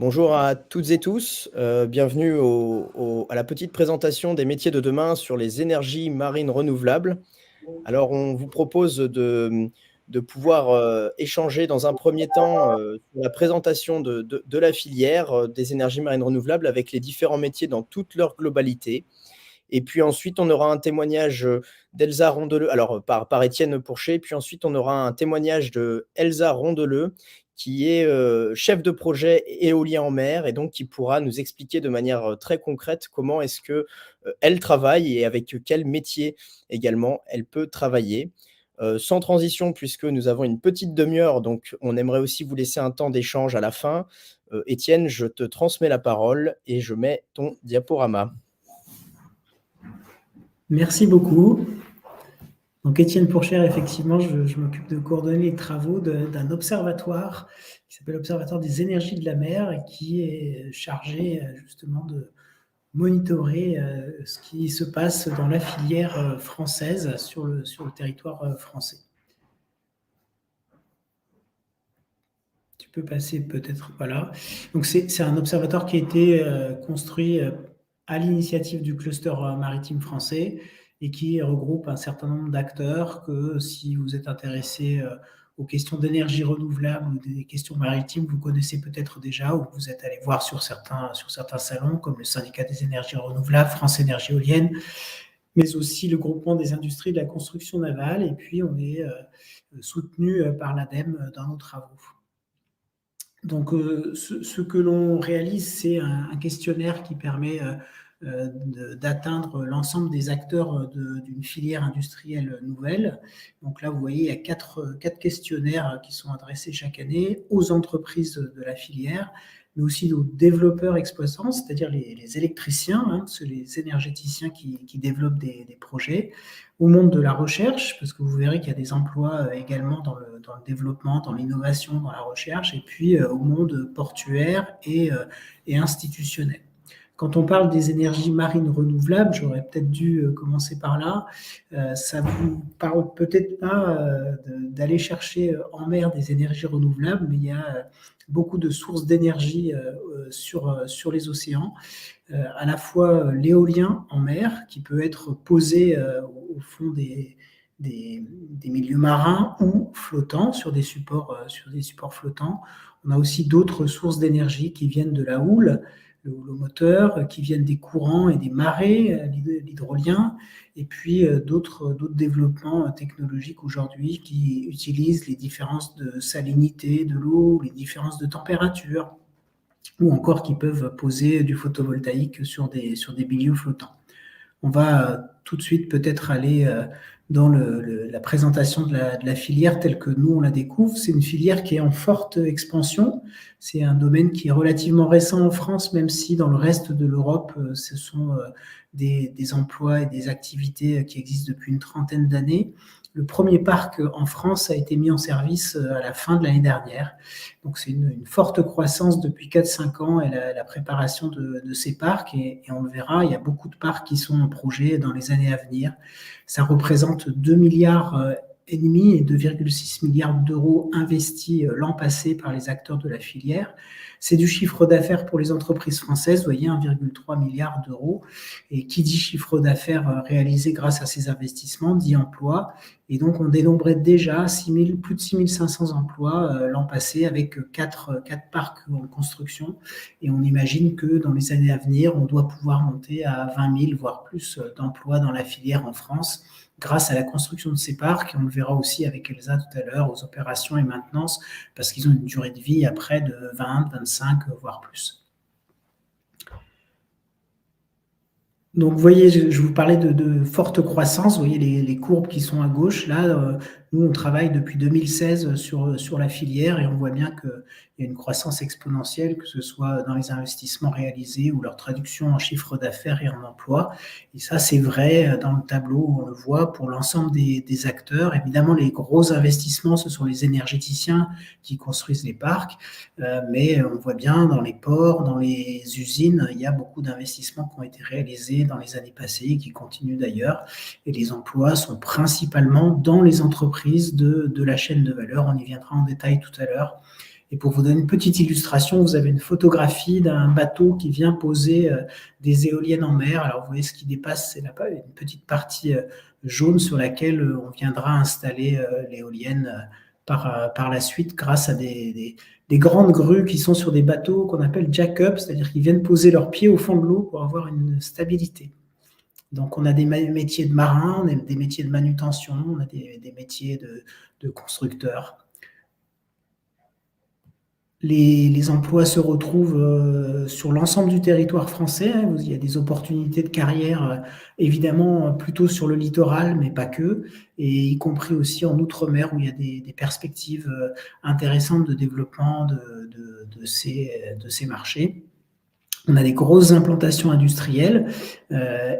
Bonjour à toutes et tous, bienvenue à la petite présentation des métiers de demain sur les énergies marines renouvelables. Alors on vous propose de pouvoir, échanger dans un premier temps, sur la présentation de la filière, des énergies marines renouvelables avec les différents métiers dans toute leur globalité. Et puis ensuite, on aura un témoignage, d'Elsa Rondeleux, alors, par Étienne Pourchet, puis ensuite on aura un témoignage de Elsa Rondeleux, qui est, chef de projet éolien en mer et donc qui pourra nous expliquer de manière, très concrète comment est-ce que, elle travaille et avec quel métier également elle peut travailler. Sans transition puisque nous avons une petite demi-heure, donc on aimerait aussi vous laisser un temps d'échange à la fin. Étienne, je te transmets la parole et je mets ton diaporama. Merci beaucoup. Donc, Étienne Pourchère, effectivement, je m'occupe de coordonner les travaux d'un observatoire qui s'appelle l'Observatoire des énergies de la mer et qui est chargé justement de monitorer ce qui se passe dans la filière française sur le territoire français. Tu peux passer peut-être, voilà. Donc, c'est un observatoire qui a été construit à l'initiative du cluster maritime français et qui regroupe un certain nombre d'acteurs que si vous êtes intéressé aux questions d'énergie renouvelable ou des questions maritimes, vous connaissez peut-être déjà ou vous êtes allé voir sur certains salons comme le syndicat des énergies renouvelables, France Énergie Éolienne, mais aussi le groupement des industries de la construction navale. Et puis, on est soutenu par l'ADEME dans nos travaux. Donc, ce que l'on réalise, c'est un questionnaire qui permet d'atteindre l'ensemble des acteurs d'une filière industrielle nouvelle. Donc là, vous voyez, il y a quatre questionnaires qui sont adressés chaque année aux entreprises de la filière, mais aussi aux développeurs exploitants, c'est-à-dire les électriciens, hein, les énergéticiens qui développent des projets, au monde de la recherche, parce que vous verrez qu'il y a des emplois également dans le développement, dans l'innovation, dans la recherche, et puis au monde portuaire et institutionnel. Quand on parle des énergies marines renouvelables, j'aurais peut-être dû commencer par là, ça vous parle peut-être pas d'aller chercher en mer des énergies renouvelables, mais il y a beaucoup de sources d'énergie sur les océans, à la fois l'éolien en mer, qui peut être posé au fond des milieux marins ou flottants sur des supports flottants. On a aussi d'autres sources d'énergie qui viennent de la houle, le houlomoteur, qui viennent des courants et des marées, l'hydrolien, et puis d'autres développements technologiques aujourd'hui qui utilisent les différences de salinité de l'eau, les différences de température, ou encore qui peuvent poser du photovoltaïque sur des milieux flottants. On va tout de suite peut-être aller dans la présentation de la filière telle que nous on la découvre. C'est une filière qui est en forte expansion. C'est un domaine qui est relativement récent en France, même si dans le reste de l'Europe, ce sont des emplois et des activités qui existent depuis une trentaine d'années. Le premier parc en France a été mis en service à la fin de l'année dernière. Donc, c'est une forte croissance depuis 4-5 ans et la préparation de ces parcs. Et on le verra, il y a beaucoup de parcs qui sont en projet dans les années à venir. Ça représente 2,5 milliards et 2,6 milliards d'euros investis l'an passé par les acteurs de la filière. C'est du chiffre d'affaires pour les entreprises françaises, vous voyez, 1,3 milliard d'euros. Et qui dit chiffre d'affaires réalisé grâce à ces investissements dit emploi. Et donc, on dénombrait déjà plus de 6500 emplois l'an passé avec 4 parcs en construction. Et on imagine que dans les années à venir, on doit pouvoir monter à 20 000, voire plus d'emplois dans la filière en France grâce à la construction de ces parcs. Et on le verra aussi avec Elsa tout à l'heure, aux opérations et maintenance, parce qu'ils ont une durée de vie après de 20, 25, voire plus. Donc, vous voyez, je vous parlais de forte croissance. Vous voyez les courbes qui sont à gauche. Là, nous, on travaille depuis 2016 sur la filière et on voit bien qu'il y a une croissance exponentielle, que ce soit dans les investissements réalisés ou leur traduction en chiffre d'affaires et en emploi. Et ça, c'est vrai dans le tableau, on le voit pour l'ensemble des acteurs. Évidemment, les gros investissements, ce sont les énergéticiens qui construisent les parcs. Mais on voit bien dans les ports, dans les usines, il y a beaucoup d'investissements qui ont été réalisés dans les années passées et qui continuent d'ailleurs. Et les emplois sont principalement dans les entreprises de la chaîne de valeur. On y viendra en détail tout à l'heure. Et pour vous donner une petite illustration, vous avez une photographie d'un bateau qui vient poser des éoliennes en mer. Alors vous voyez ce qui dépasse, c'est là-bas une petite partie jaune sur laquelle on viendra installer l'éolienne par la suite grâce à des grandes grues qui sont sur des bateaux qu'on appelle jack-up, c'est-à-dire qu'ils viennent poser leurs pieds au fond de l'eau pour avoir une stabilité. Donc, on a des métiers de marins, on a des métiers de manutention, on a des métiers de constructeurs. Les emplois se retrouvent sur l'ensemble du territoire français. Il y a des opportunités de carrière, évidemment, plutôt sur le littoral, mais pas que, et y compris aussi en Outre-mer, où il y a des perspectives intéressantes de développement de ces marchés. On a des grosses implantations industrielles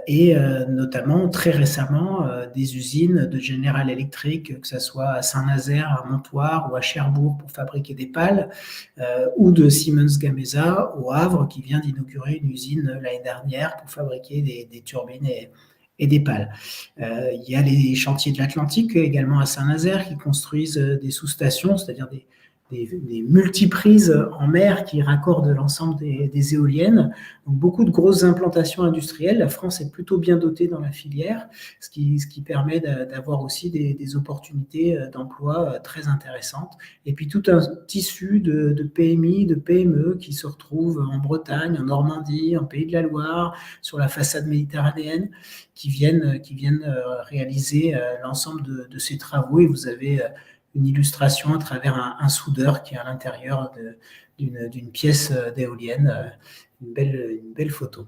et notamment très récemment des usines de General Electric, que ce soit à Saint-Nazaire, à Montoire ou à Cherbourg pour fabriquer des pales, ou de Siemens Gamesa au Havre qui vient d'inaugurer une usine l'année dernière pour fabriquer des turbines et des pales. Il y a les chantiers de l'Atlantique également à Saint-Nazaire qui construisent des sous-stations, c'est-à-dire des multiprises en mer qui raccordent l'ensemble des éoliennes. Donc, beaucoup de grosses implantations industrielles. La France est plutôt bien dotée dans la filière, ce qui permet d'avoir aussi des opportunités d'emploi très intéressantes. Et puis, tout un tissu de PMI, de PME qui se retrouvent en Bretagne, en Normandie, en Pays de la Loire, sur la façade méditerranéenne, qui viennent réaliser l'ensemble de ces travaux. Et vous avez une illustration à travers un soudeur qui est à l'intérieur d'une pièce d'éolienne, une belle photo.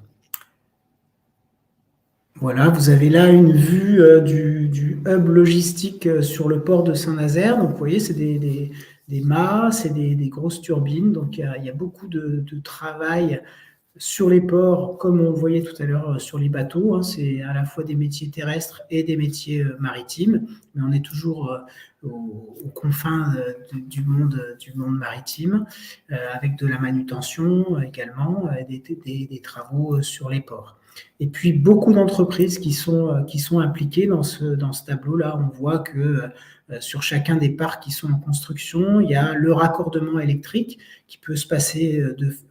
Voilà, vous avez là une vue du hub logistique sur le port de Saint-Nazaire. Donc, vous voyez, c'est des mâts, c'est des grosses turbines. Donc, il y a beaucoup de travail sur les ports, comme on voyait tout à l'heure sur les bateaux. C'est à la fois des métiers terrestres et des métiers maritimes, mais on est toujours aux confins du monde maritime, avec de la manutention également, des travaux sur les ports. Et puis beaucoup d'entreprises qui sont impliquées dans ce tableau-là. On voit que sur chacun des parcs qui sont en construction, il y a le raccordement électrique qui peut se passer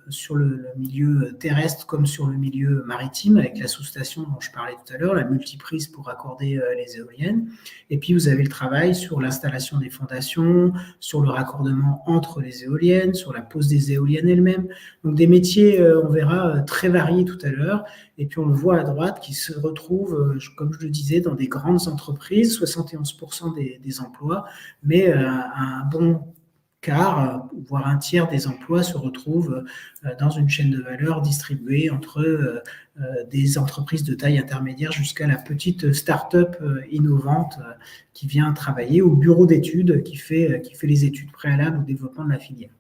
sur le milieu terrestre comme sur le milieu maritime, avec la sous-station dont je parlais tout à l'heure, la multiprise pour raccorder les éoliennes. Et puis vous avez le travail sur l'installation des fondations, sur le raccordement entre les éoliennes, sur la pose des éoliennes elles-mêmes. Donc des métiers, on verra, très variés tout à l'heure. Et puis on le voit à droite, qui se retrouvent, comme je le disais, dans des grandes entreprises, 71% des emplois, mais un bon quart, voire un tiers des emplois se retrouvent dans une chaîne de valeur distribuée entre des entreprises de taille intermédiaire jusqu'à la petite start-up innovante qui vient travailler au bureau d'études qui fait les études préalables au développement de la filière.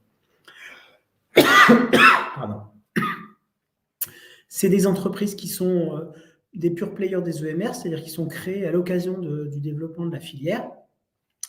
Pardon. C'est des entreprises qui sont des pure players des EMR, c'est-à-dire qui sont créées à l'occasion du développement de la filière.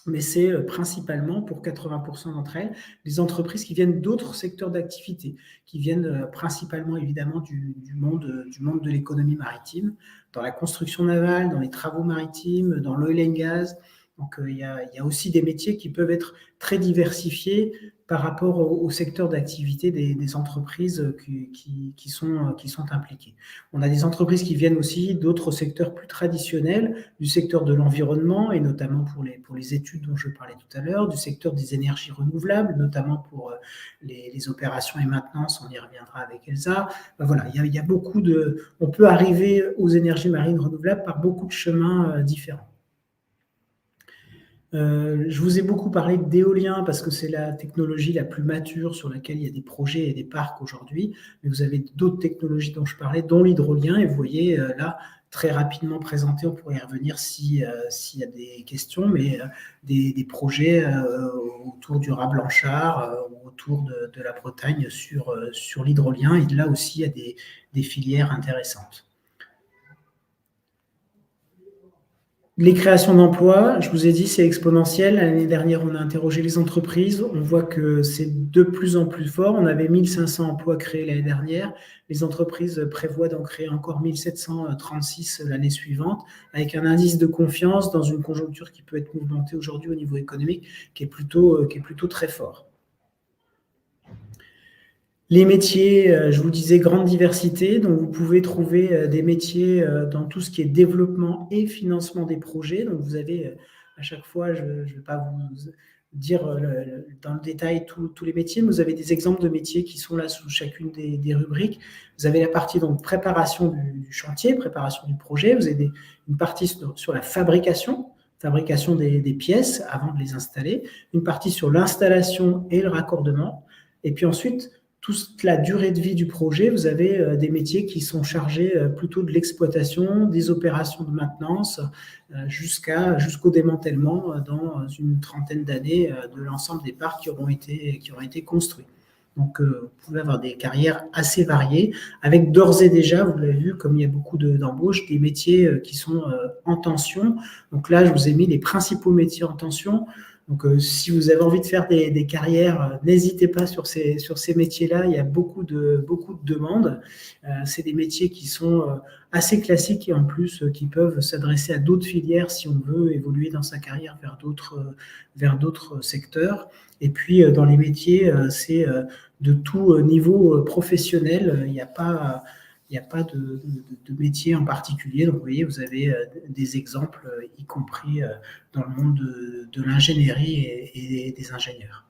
Mais c'est principalement, pour 80% d'entre elles, des entreprises qui viennent d'autres secteurs d'activité, qui viennent principalement évidemment du monde de l'économie maritime, dans la construction navale, dans les travaux maritimes, dans l'oil and gas. Donc il y a aussi des métiers qui peuvent être très diversifiés par rapport au secteur d'activité des entreprises qui sont impliquées. On a des entreprises qui viennent aussi d'autres secteurs plus traditionnels, du secteur de l'environnement, et notamment pour les études dont je parlais tout à l'heure, du secteur des énergies renouvelables, notamment pour les opérations et maintenance, on y reviendra avec Elsa. Voilà, il y a beaucoup on peut arriver aux énergies marines renouvelables par beaucoup de chemins différents. Je vous ai beaucoup parlé d'éolien parce que c'est la technologie la plus mature sur laquelle il y a des projets et des parcs aujourd'hui, mais vous avez d'autres technologies dont je parlais, dont l'hydrolien, et vous voyez là, très rapidement présenté, on pourrait y revenir s'il y a des questions, mais des projets autour du Raz Blanchard ou autour de la Bretagne sur l'hydrolien, et là aussi il y a des filières intéressantes. Les créations d'emplois, je vous ai dit, c'est exponentiel. L'année dernière, on a interrogé les entreprises. On voit que c'est de plus en plus fort. On avait 1500 emplois créés l'année dernière. Les entreprises prévoient d'en créer encore 1736 l'année suivante, avec un indice de confiance dans une conjoncture qui peut être mouvementée aujourd'hui au niveau économique, qui est plutôt très fort. Les métiers, je vous disais, grande diversité, donc vous pouvez trouver des métiers dans tout ce qui est développement et financement des projets. Donc vous avez à chaque fois, je ne vais pas vous dire dans le détail tous les métiers, mais vous avez des exemples de métiers qui sont là sous chacune des rubriques. Vous avez la partie donc préparation du chantier, préparation du projet. Vous avez une partie sur la fabrication des pièces avant de les installer, une partie sur l'installation et le raccordement, et puis ensuite toute la durée de vie du projet, vous avez des métiers qui sont chargés plutôt de l'exploitation, des opérations de maintenance, jusqu'au démantèlement dans une trentaine d'années de l'ensemble des parcs qui auront été construits. Donc, vous pouvez avoir des carrières assez variées, avec d'ores et déjà, vous l'avez vu, comme il y a beaucoup d'embauches, des métiers qui sont en tension. Donc là, je vous ai mis les principaux métiers en tension. Donc, si vous avez envie de faire des carrières, n'hésitez pas sur ces métiers-là. Il y a beaucoup de demandes. C'est des métiers qui sont assez classiques et en plus qui peuvent s'adresser à d'autres filières si on veut évoluer dans sa carrière vers d'autres secteurs. Et puis, dans les métiers, c'est de tout niveau professionnel. Il n'y a pas de métier en particulier. Donc, vous voyez, vous avez des exemples, y compris dans le monde de l'ingénierie et des ingénieurs.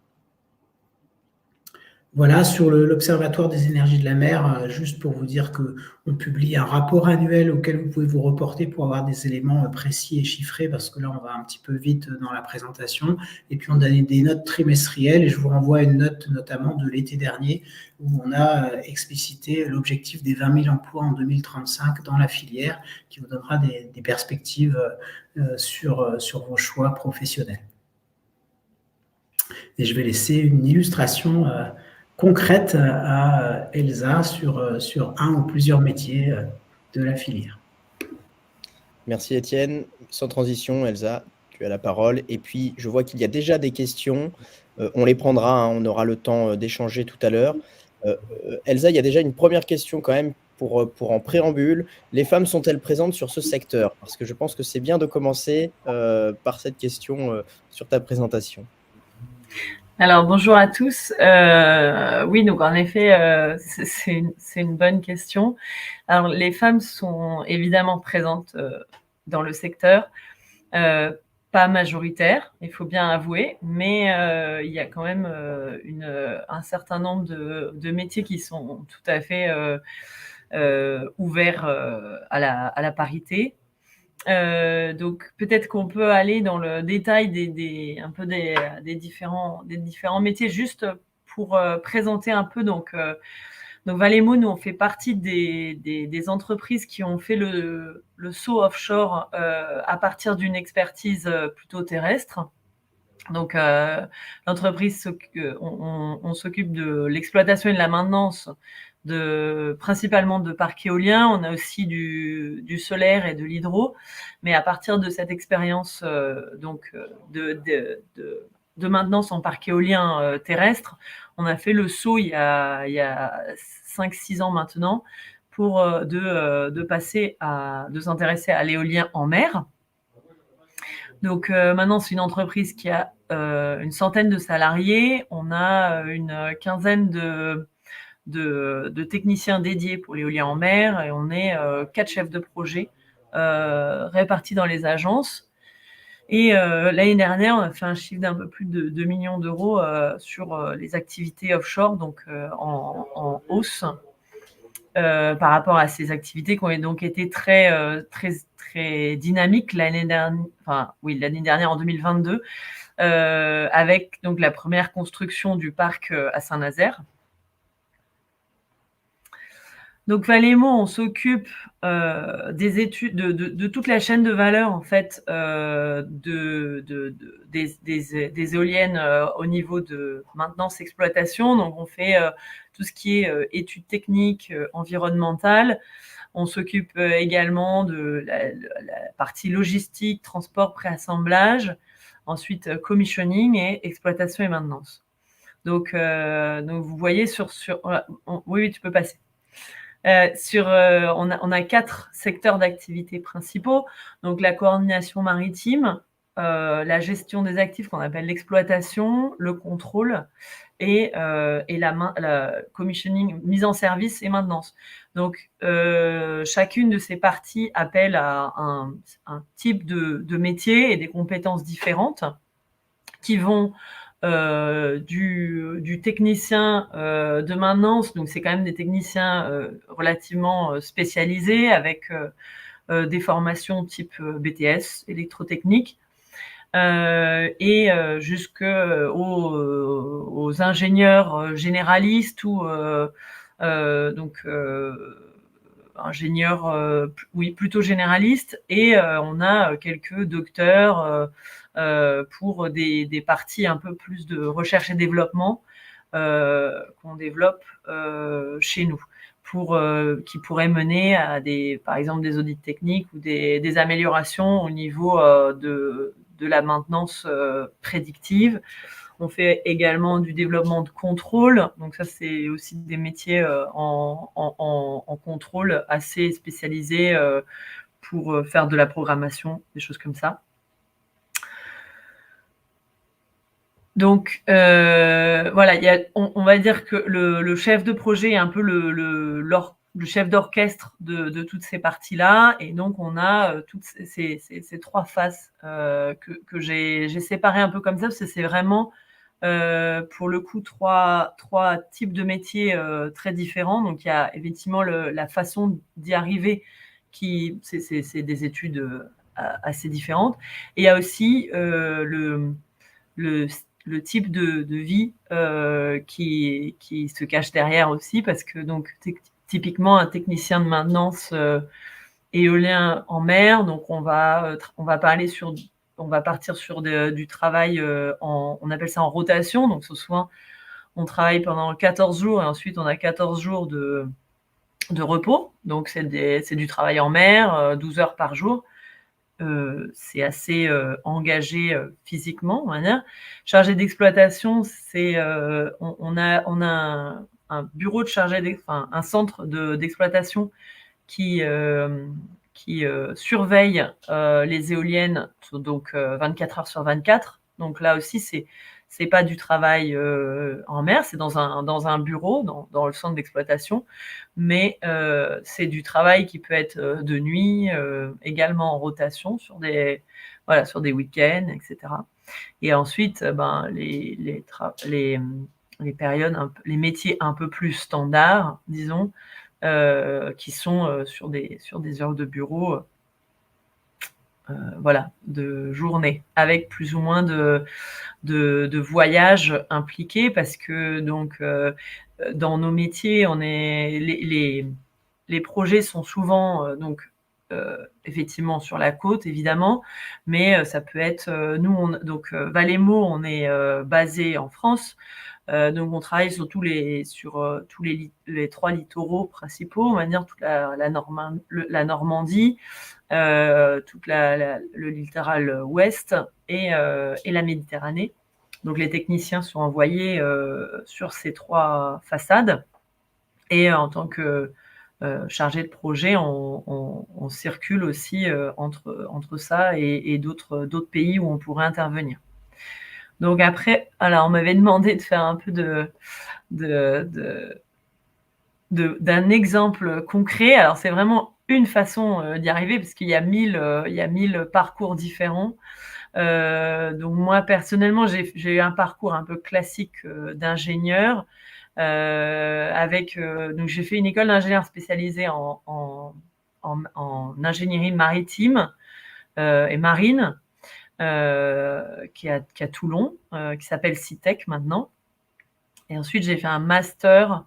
Voilà, sur l'Observatoire des énergies de la mer, juste pour vous dire qu'on publie un rapport annuel auquel vous pouvez vous reporter pour avoir des éléments précis et chiffrés, parce que là, on va un petit peu vite dans la présentation. Et puis, on a des notes trimestrielles, et je vous renvoie à une note notamment de l'été dernier, où on a explicité l'objectif des 20 000 emplois en 2035 dans la filière, qui vous donnera des perspectives sur vos choix professionnels. Et je vais laisser une illustration concrète à Elsa sur un ou plusieurs métiers de la filière. Merci Étienne. Sans transition, Elsa, tu as la parole. Et puis, je vois qu'il y a déjà des questions. On les prendra, hein, on aura le temps d'échanger tout à l'heure. Elsa, il y a déjà une première question quand même pour en préambule. Les femmes sont-elles présentes sur ce secteur? Parce que je pense que c'est bien de commencer par cette question sur ta présentation. Alors, bonjour à tous. Oui, donc en effet, c'est une bonne question. Alors, les femmes sont évidemment présentes dans le secteur, pas majoritaires, il faut bien avouer, mais il y a quand même un certain nombre de métiers qui sont tout à fait ouverts à la parité. Donc peut-être qu'on peut aller dans le détail des différents métiers, juste pour présenter un peu. Donc Valemo, nous on fait partie des entreprises qui ont fait le saut offshore à partir d'une expertise plutôt terrestre. Donc l'entreprise, on s'occupe de l'exploitation et de la maintenance principalement de parcs éoliens. On a aussi du solaire et de l'hydro, mais à partir de cette expérience de maintenance en parc éolien terrestre, on a fait le saut il y a 5-6 ans maintenant pour de s'intéresser à l'éolien en mer. Donc maintenant, c'est une entreprise qui a une centaine de salariés. On a une quinzaine de techniciens dédiés pour l'éolien en mer, et on est 4 chefs de projet répartis dans les agences. Et l'année dernière, on a fait un chiffre d'un peu plus de 2 millions d'euros sur les activités offshore, donc en hausse par rapport à ces activités qui ont donc été très dynamiques l'année dernière en 2022, avec donc la première construction du parc à Saint-Nazaire. Donc Valemo, on s'occupe des études de toute la chaîne de valeur en fait des éoliennes au niveau de maintenance exploitation. Donc on fait tout ce qui est études techniques, environnementales. On s'occupe également de la partie logistique, transport, préassemblage, ensuite commissioning et exploitation et maintenance. Donc vous voyez oui, tu peux passer. On a 4 secteurs d'activité principaux, donc la coordination maritime, la gestion des actifs qu'on appelle l'exploitation, le contrôle et la commissioning, mise en service et maintenance. Donc, chacune de ces parties appelle à un type de métier et des compétences différentes qui vont du technicien de maintenance, donc c'est quand même des techniciens relativement spécialisés avec des formations type BTS, électrotechnique, et jusqu'aux ingénieurs généralistes ou ingénieurs, oui, plutôt généralistes, et on a quelques docteurs pour des parties un peu plus de recherche et développement qu'on développe chez nous, qui pourraient mener à par exemple des audits techniques ou des améliorations au niveau de la maintenance prédictive. On fait également du développement de contrôle. Donc ça, c'est aussi des métiers en contrôle assez spécialisés pour faire de la programmation, des choses comme ça. Donc voilà, on va dire que le chef de projet est un peu le chef d'orchestre de toutes ces parties-là, et donc on a toutes ces trois faces que j'ai séparées un peu comme ça, parce que c'est vraiment pour le coup trois types de métiers très différents. Donc il y a effectivement la façon d'y arriver, c'est des études assez différentes, et il y a aussi le type de vie qui se cache derrière aussi, parce que donc typiquement un technicien de maintenance éolien en mer, donc on va partir sur du travail on appelle ça en rotation. Donc souvent on travaille pendant 14 jours et ensuite on a 14 jours de repos, donc c'est du travail en mer, 12 heures par jour. C'est assez engagé physiquement, on va dire. Chargé d'exploitation, c'est on a un bureau de un centre d'exploitation qui surveille les éoliennes, donc 24 heures sur 24. Donc là aussi, c'est pas du travail en mer, c'est dans un bureau, dans le centre d'exploitation, mais c'est du travail qui peut être de nuit, également en rotation sur des week-ends, etc. Et ensuite, les périodes, les métiers un peu plus standards, disons, qui sont sur des heures de bureau, de journée, avec plus ou moins de voyages impliqués, parce que donc dans nos métiers, les projets sont souvent effectivement sur la côte, évidemment, mais ça peut être Valemo, on est basé en France. Donc on travaille sur tous les trois littoraux principaux, on va dire toute la Normandie, tout le littoral ouest et la Méditerranée. Donc les techniciens sont envoyés sur ces trois façades, et en tant que chargé de projet, on circule aussi entre ça et d'autres pays où on pourrait intervenir. Donc après, alors on m'avait demandé de faire un peu d'un exemple concret. Alors c'est vraiment une façon d'y arriver, parce qu'il y a 1000 parcours différents. Donc moi personnellement, j'ai eu un parcours un peu classique d'ingénieur, donc j'ai fait une école d'ingénieur spécialisée en ingénierie maritime et marine, qui est à Toulon, qui s'appelle CITEC maintenant. Et ensuite j'ai fait un master,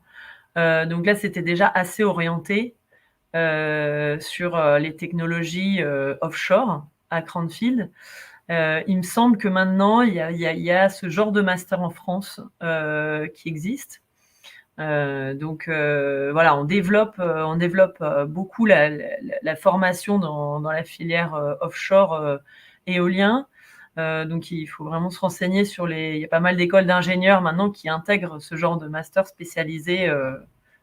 donc là c'était déjà assez orienté sur les technologies offshore à Cranfield. Il me semble que maintenant il y a ce genre de master en France qui existe. Donc voilà, on développe beaucoup la formation dans la filière offshore éolien. Donc il faut vraiment se renseigner il y a pas mal d'écoles d'ingénieurs maintenant qui intègrent ce genre de master spécialisé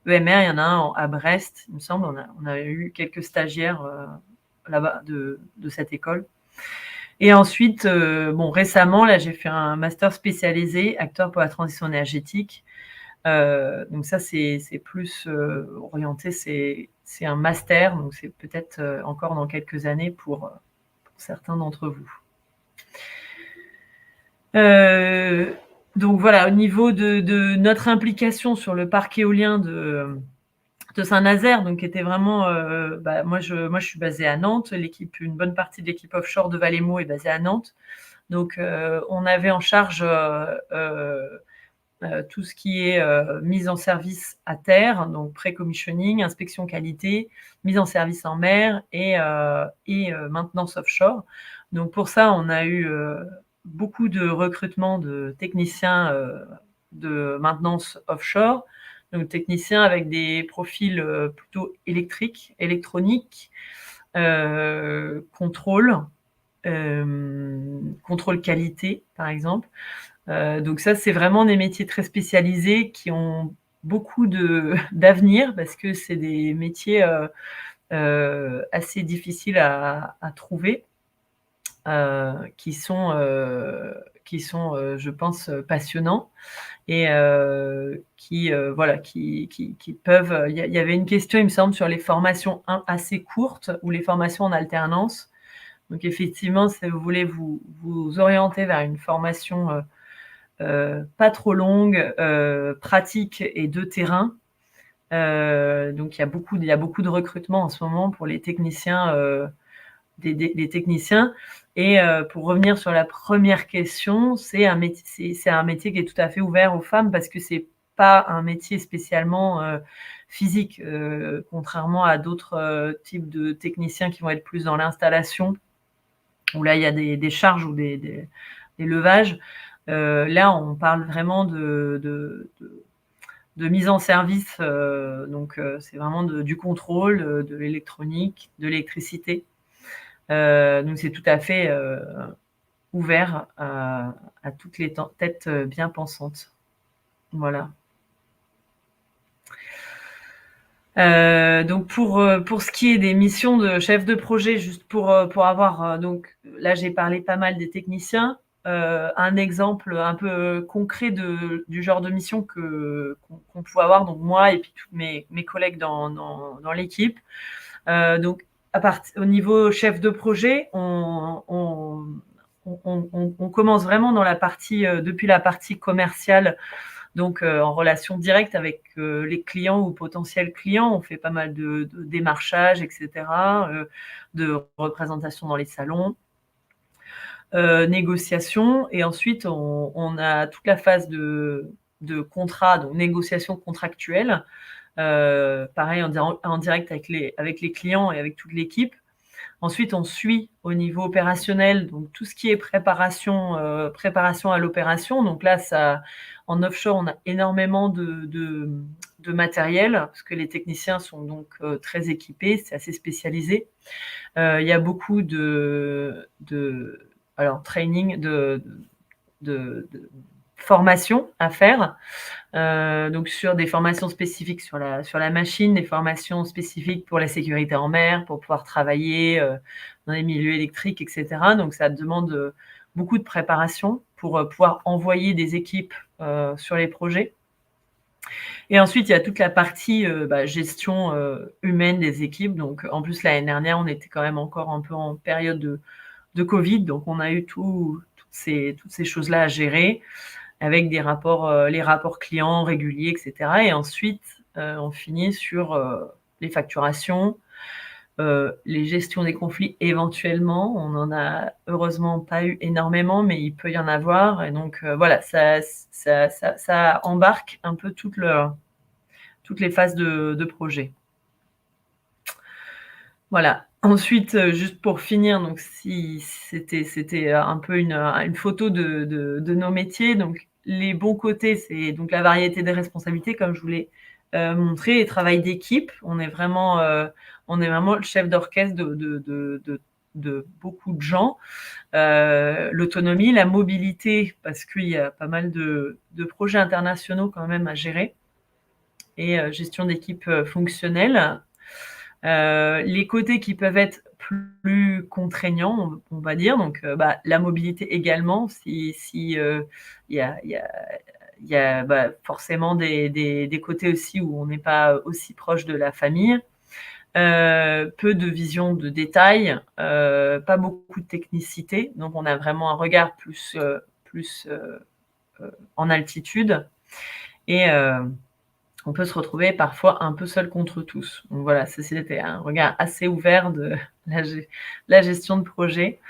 EMR. Il y en a un à Brest, il me semble. On a eu quelques stagiaires là-bas de cette école. Et ensuite, récemment, là, j'ai fait un master spécialisé acteur pour la transition énergétique. Donc ça, c'est plus orienté, c'est un master, donc c'est peut-être encore dans quelques années pour certains d'entre vous. Donc voilà, au niveau de notre implication sur le parc éolien de Saint-Nazaire, donc qui était vraiment, moi je suis basée à Nantes, une bonne partie de l'équipe offshore de Valemo est basée à Nantes. Donc on avait en charge tout ce qui est mise en service à terre, donc pré-commissioning, inspection qualité, mise en service en mer et maintenance offshore. Donc pour ça, on a eu beaucoup de recrutement de techniciens de maintenance offshore, donc techniciens avec des profils plutôt électroniques, contrôle qualité par exemple. Donc ça, c'est vraiment des métiers très spécialisés qui ont beaucoup d'avenir parce que c'est des métiers assez difficiles à trouver, qui sont, je pense, passionnants et qui peuvent. Il y avait une question, il me semble, sur les formations assez courtes ou les formations en alternance. Donc effectivement, si vous voulez vous orienter vers une formation pas trop longue, pratique et de terrain. Donc il y a beaucoup de recrutement en ce moment pour les techniciens, des techniciens. Et pour revenir sur la première question, c'est un métier qui est tout à fait ouvert aux femmes parce que c'est pas un métier spécialement physique, contrairement à d'autres types de techniciens qui vont être plus dans l'installation, où là il y a des charges ou des levages. Là, on parle vraiment de mise en service, donc c'est vraiment du contrôle, de l'électronique, de l'électricité. Donc c'est tout à fait ouvert à toutes les têtes bien pensantes. Voilà. Donc pour ce qui est des missions de chef de projet, juste pour avoir donc là j'ai parlé pas mal des techniciens. Un exemple un peu concret du genre de mission qu'on pouvait avoir, donc moi et puis tous mes collègues dans l'équipe. Donc au niveau chef de projet, on commence vraiment dans la partie depuis la partie commerciale, donc en relation directe avec les clients ou potentiels clients. On fait pas mal de démarchage, etc., de représentation dans les salons, négociation, et ensuite on a toute la phase de contrat, donc négociation contractuelle, pareil en direct avec les clients et avec toute l'équipe. Ensuite, on suit au niveau opérationnel, donc tout ce qui est préparation à l'opération. Donc là, en offshore, on a énormément de matériel parce que les techniciens sont donc très équipés, c'est assez spécialisé. Il y a beaucoup de training, de formation à faire. Donc sur des formations spécifiques sur la machine, des formations spécifiques pour la sécurité en mer, pour pouvoir travailler dans les milieux électriques, etc. Donc ça demande beaucoup de préparation pour pouvoir envoyer des équipes sur les projets. Et ensuite, il y a toute la partie gestion humaine des équipes. Donc en plus, l'année dernière, on était quand même encore un peu en période de Covid, donc on a eu toutes ces choses-là à gérer, avec les rapports clients réguliers, etc. Et ensuite, on finit sur les facturations, les gestions des conflits éventuellement. On n'en a heureusement pas eu énormément, mais il peut y en avoir. Et donc, voilà, ça embarque un peu toutes les phases de projet. Voilà. Ensuite, juste pour finir, donc si c'était un peu une photo de nos métiers. Donc les bons côtés, c'est donc la variété des responsabilités, comme je vous l'ai montré, et travail d'équipe. On est vraiment le chef d'orchestre de beaucoup de gens. L'autonomie, la mobilité, parce qu'il y a pas mal de projets internationaux quand même à gérer, et gestion d'équipe fonctionnelle. Les côtés qui peuvent être plus contraignants, on va dire. Donc, la mobilité également, si il y a forcément des côtés aussi où on n'est pas aussi proche de la famille. Peu de vision de détail, pas beaucoup de technicité. Donc, on a vraiment un regard plus en altitude. Et on peut se retrouver parfois un peu seul contre tous. Donc voilà, c'était un regard assez ouvert de la gestion de projet.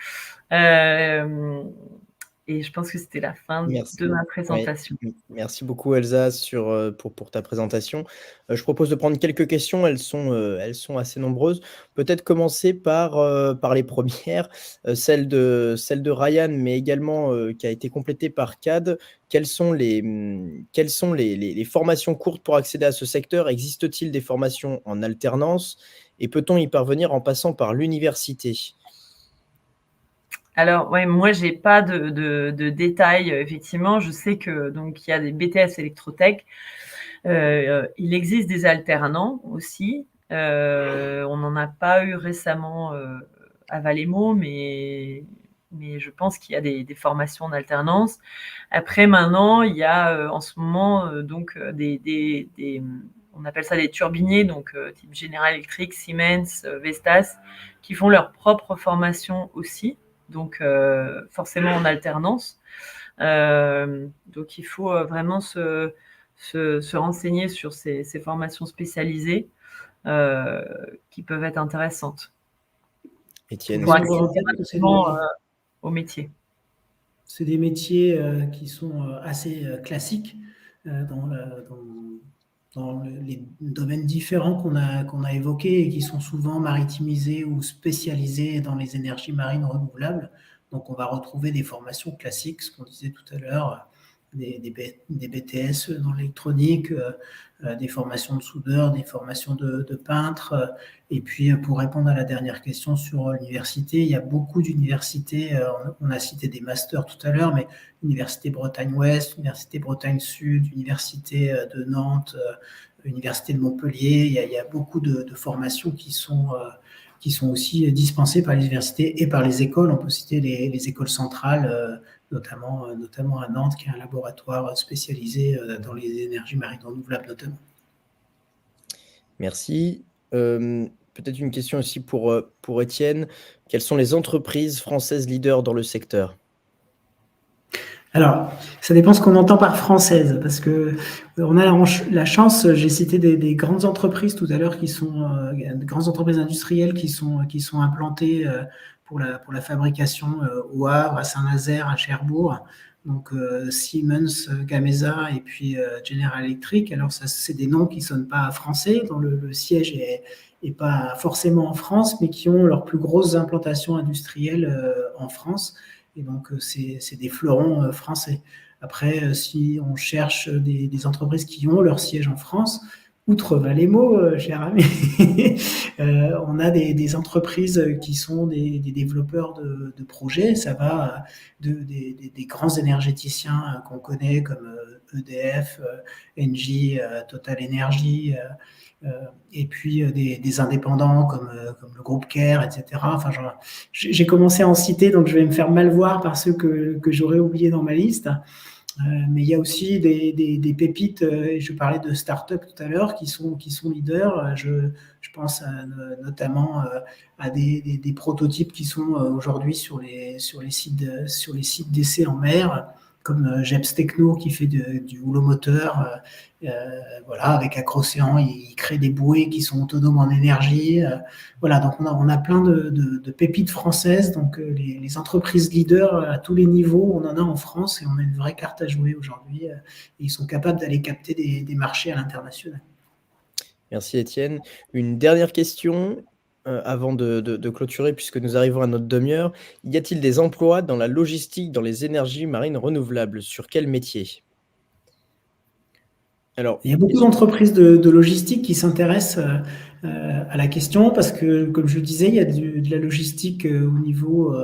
Et je pense que c'était la fin de ma présentation. Ouais. Merci beaucoup Elsa pour ta présentation. Je propose de prendre quelques questions, elles sont assez nombreuses. Peut-être commencer par les premières, celle de Ryan, mais également qui a été complétée par CAD. Quelles sont les formations courtes pour accéder à ce secteur? Existe-t-il des formations en alternance et peut-on y parvenir en passant par l'université? Alors, ouais, moi, j'ai pas de détails, effectivement. Je sais que donc il y a des BTS électrotech. Il existe des alternants aussi. On n'en a pas eu récemment à Valemo, mais je pense qu'il y a des formations en alternance. Après, maintenant, il y a en ce moment donc on appelle ça des turbiniers, donc type General Electric, Siemens, Vestas, qui font leur propre formation aussi. Donc forcément en alternance. Donc il faut vraiment se renseigner sur ces formations spécialisées qui peuvent être intéressantes. Étienne, pour accéder rapidement au métier. C'est des métiers qui sont assez classiques dans les domaines différents qu'on a évoqués et qui sont souvent maritimisés ou spécialisés dans les énergies marines renouvelables. Donc, on va retrouver des formations classiques, ce qu'on disait tout à l'heure, des BTS dans l'électronique, des formations de soudeurs, des formations de peintres. Et puis, pour répondre à la dernière question sur l'université, il y a beaucoup d'universités. On a cité des masters tout à l'heure, mais Université Bretagne-Ouest, Université Bretagne-Sud, Université de Nantes, Université de Montpellier. Il y a beaucoup de formations qui sont aussi dispensées par les universités et par les écoles. On peut citer les écoles centrales, notamment à Nantes, qui est un laboratoire spécialisé dans les énergies marines renouvelables notamment. Merci. Peut-être une question aussi pour Étienne. Quelles sont les entreprises françaises leaders dans le secteur? Alors, ça dépend ce qu'on entend par française, parce que on a la chance, j'ai cité des grandes entreprises tout à l'heure qui sont de grandes entreprises industrielles qui sont implantées pour la fabrication au Havre, à Saint-Nazaire, à Cherbourg. Donc Siemens, Gamesa et puis General Electric. Alors ça, c'est des noms qui sonnent pas français, dont le siège est pas forcément en France, mais qui ont leurs plus grosses implantations industrielles en France. Et donc, c'est des fleurons français. Après, si on cherche des entreprises qui ont leur siège en France, outre Valemo, cher ami, on a des entreprises qui sont des développeurs de projets. Ça va des grands énergéticiens qu'on connaît comme EDF, Engie, Total Energy, et puis des indépendants comme le groupe CARE, etc. Enfin, j'ai commencé à en citer, donc je vais me faire mal voir par ceux que j'aurais oubliés dans ma liste. Mais il y a aussi des pépites, et je parlais de start-up tout à l'heure, qui sont leaders. Je pense notamment à des prototypes qui sont aujourd'hui sur les sites d'essai en mer, comme Jeps Techno qui fait du rouleau moteur. Voilà, avec Acrocéan, ils créent des bouées qui sont autonomes en énergie. Voilà, donc on a plein de pépites françaises. Donc les entreprises leaders à tous les niveaux, on en a en France et on a une vraie carte à jouer aujourd'hui. Et ils sont capables d'aller capter des marchés à l'international. Merci Étienne. Une dernière question avant de clôturer, puisque nous arrivons à notre demi-heure. Y a-t-il des emplois dans la logistique, dans les énergies marines renouvelables? Sur quel métier? Alors, il y a beaucoup d'entreprises de logistique qui s'intéressent à la question parce que, comme je le disais, il y a de la logistique au niveau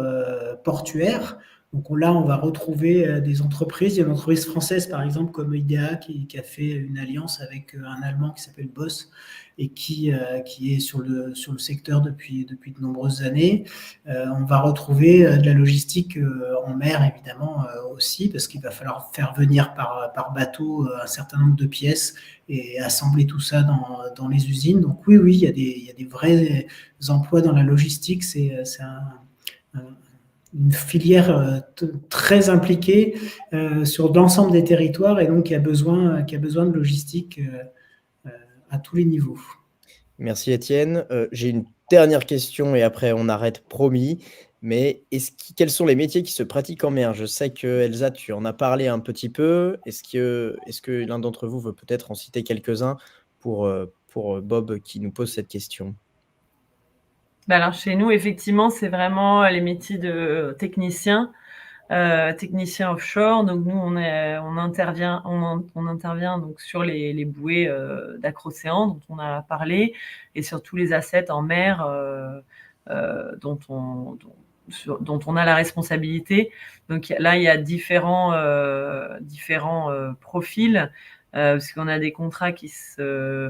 portuaire. Donc là, on va retrouver des entreprises. Il y a une entreprise française, par exemple, comme IDEA, qui a fait une alliance avec un Allemand qui s'appelle Boss et qui est sur le secteur depuis de nombreuses années. On va retrouver de la logistique en mer, évidemment, aussi, parce qu'il va falloir faire venir par bateau un certain nombre de pièces et assembler tout ça dans les usines. Donc oui, il y a des vrais emplois dans la logistique. C'est une filière très impliquée sur l'ensemble des territoires et donc qui a besoin de logistique à tous les niveaux. Merci Étienne. J'ai une dernière question et après on arrête, promis. Mais quels sont les métiers qui se pratiquent en mer? Je sais que Elsa, tu en as parlé un petit peu. Est-ce que l'un d'entre vous veut peut-être en citer quelques-uns pour Bob qui nous pose cette question? Alors chez nous, effectivement, c'est vraiment les métiers de technicien offshore. Donc nous, on intervient donc sur les bouées d'Acrocéan dont on a parlé et sur tous les assets en mer dont on a la responsabilité. Donc là, il y a différents profils parce qu'on a des contrats qui se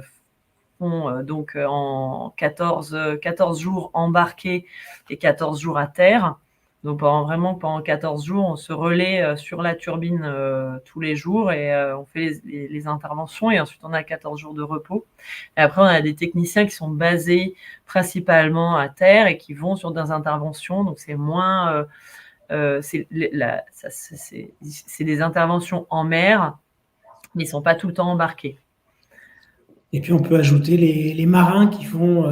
font donc en 14 jours embarqués et 14 jours à terre. Donc pendant 14 jours, on se relaie sur la turbine tous les jours et on fait les interventions et ensuite on a 14 jours de repos. Et après, on a des techniciens qui sont basés principalement à terre et qui vont sur des interventions. Donc c'est moins... c'est des interventions en mer, mais ils ne sont pas tout le temps embarqués. Et puis on peut ajouter les marins qui font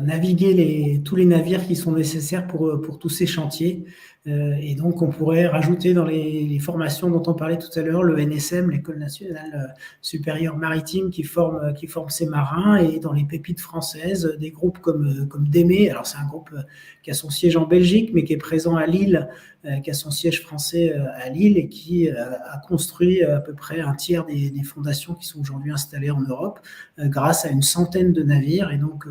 naviguer tous les navires qui sont nécessaires pour tous ces chantiers. Et donc on pourrait rajouter dans les formations dont on parlait tout à l'heure, le NSM, l'École nationale supérieure maritime, qui forme ces marins, et dans les pépites françaises, des groupes comme DEME. Alors c'est un groupe qui a son siège en Belgique, mais qui est présent à Lille, qui a son siège français à Lille et qui a construit à peu près un tiers des fondations qui sont aujourd'hui installées en Europe grâce à une centaine de navires et donc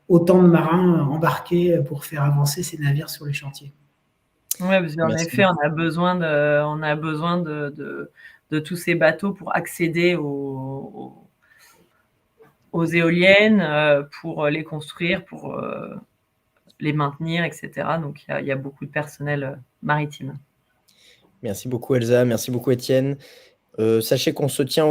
autant de marins embarqués pour faire avancer ces navires sur les chantiers. Oui, parce qu'en effet, on a besoin de tous ces bateaux pour accéder aux éoliennes, pour les construire, pour les maintenir, etc. Donc, il y a beaucoup de personnel maritime. Merci beaucoup Elsa, merci beaucoup Étienne. Sachez qu'on se tient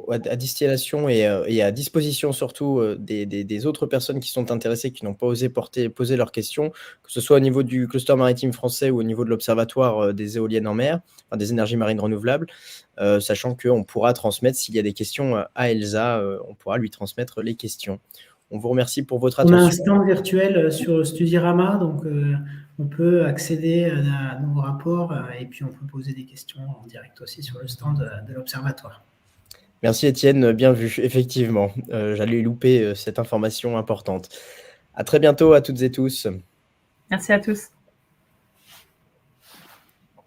à distillation et à disposition surtout des autres personnes qui sont intéressées, qui n'ont pas osé poser leurs questions, que ce soit au niveau du cluster maritime français ou au niveau de l'observatoire des éoliennes en mer, enfin, des énergies marines renouvelables, sachant qu'on pourra transmettre, s'il y a des questions à Elsa, on pourra lui transmettre les questions. On vous remercie pour votre attention. On a un stand virtuel sur Studyrama, donc on peut accéder à nos rapports et puis on peut poser des questions en direct aussi sur le stand de l'Observatoire. Merci Étienne, bien vu, effectivement. J'allais louper cette information importante. À très bientôt à toutes et tous. Merci à tous.